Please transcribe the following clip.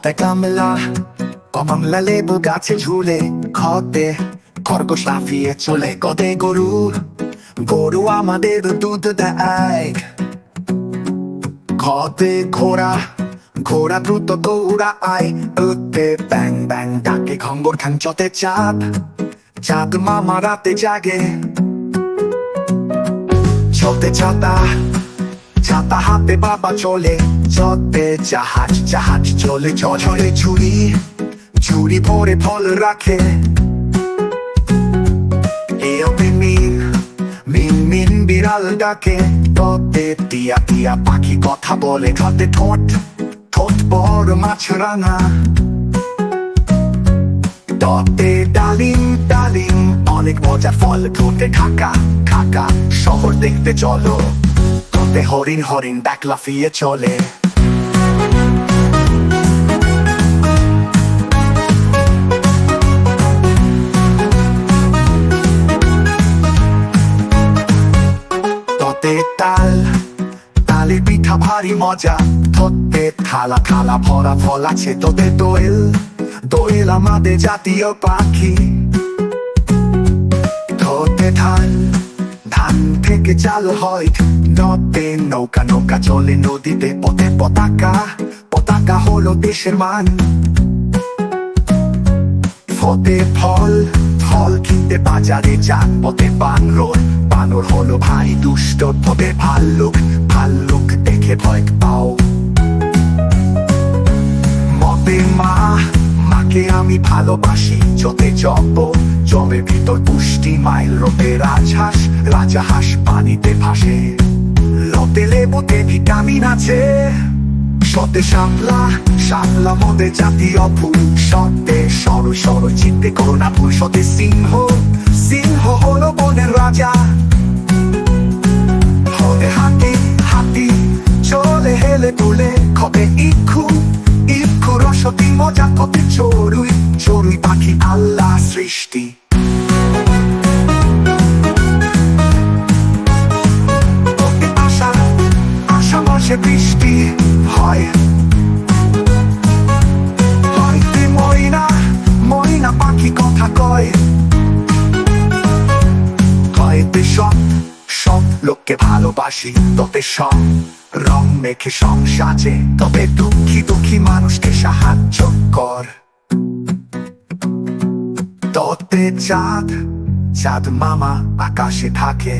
পাতায় কামলা কমলা লেবু গাছে ঝুলে খতে খরগোশ লাফিয়ে চলে কদে গরু গরু আমাদের দুধ দেয় খতে ঘোড়া ঘোড়া দ্রুত দৌড়ায় উঠতে ব্যাং ব্যাং ডাকে খঙ্গর খাঞ্চতে চাঁদ চাঁদ মামা রাতে জাগে চলতে ছাতা ছাতা হাতে বাবা চলে চলতে জাহাজ জাহাজ চলে ঝড়ে ঝুড়ি ঝুড়ি ভরে ফল রাখে মিন মিন মিন বিড়াল ডাকে ততে টিয়া টিয়া পাখি কথা বলে ঠোঁটে ঠোঁট ঠোঁট বড় মাছ রাঙা ততে ডালিম ডালিম অনেক মজার ফল ঠোঁটে ঢাকা ঢাকা শহর দেখতে চলো ততে হরিণ হরিণ ডাক লাফিয়ে চলে তাল তালে পিঠা ভারী মজা ধরতে থালা থালা ভরা ফল আছে তোদের দোয়েল দোয়েল আমাদের জাতীয় পাখি ধরতে ধান ধান থেকে চাল হয় নদে নৌকা নৌকা চলে নদীতে পথে পতাকা পতাকা হলো দেশের মান ফতে ফল ফল কিনতে বাজারে যান পথে বানর বানর হলো ভাই দুষ্ট তবে ভাল্লুক ভাল্লুক দেখে ভয় পাও মতে মা মাকে আমি ভালোবাসি যতে জব জবের ভিতর পুষ্টি মাইল রোদে রাজহাঁস রাজাহাঁস পানিতে ভাসে লতে লেবুতে ভিটামিন আছে সতে শাপলা শাপলা মধ্যে জাতীয় ফুল সতে সরু সরু চিনতে করোনা ফুল সতে সিংহ সিংহ হলো বনের রাজা হতে হাতি হাতি চলে হেলে তুলে খবে ইক্ষু ইক্ষু রসতি মজা কতে চড়ুই চড়ুই পাখি আল্লাহ সৃষ্টি আশা আশা মাসে বৃষ্টি হয় হয়তো ময়না ময়না পাখি কথা কয় হয়তো সব সব লোককে ভালোবাসি তবে সব রং মেখে সং সাজে তবে দুঃখী দুঃখী মানুষকে সাহায্য কর ততে চাঁদ চাঁদ মামা আকাশে থাকে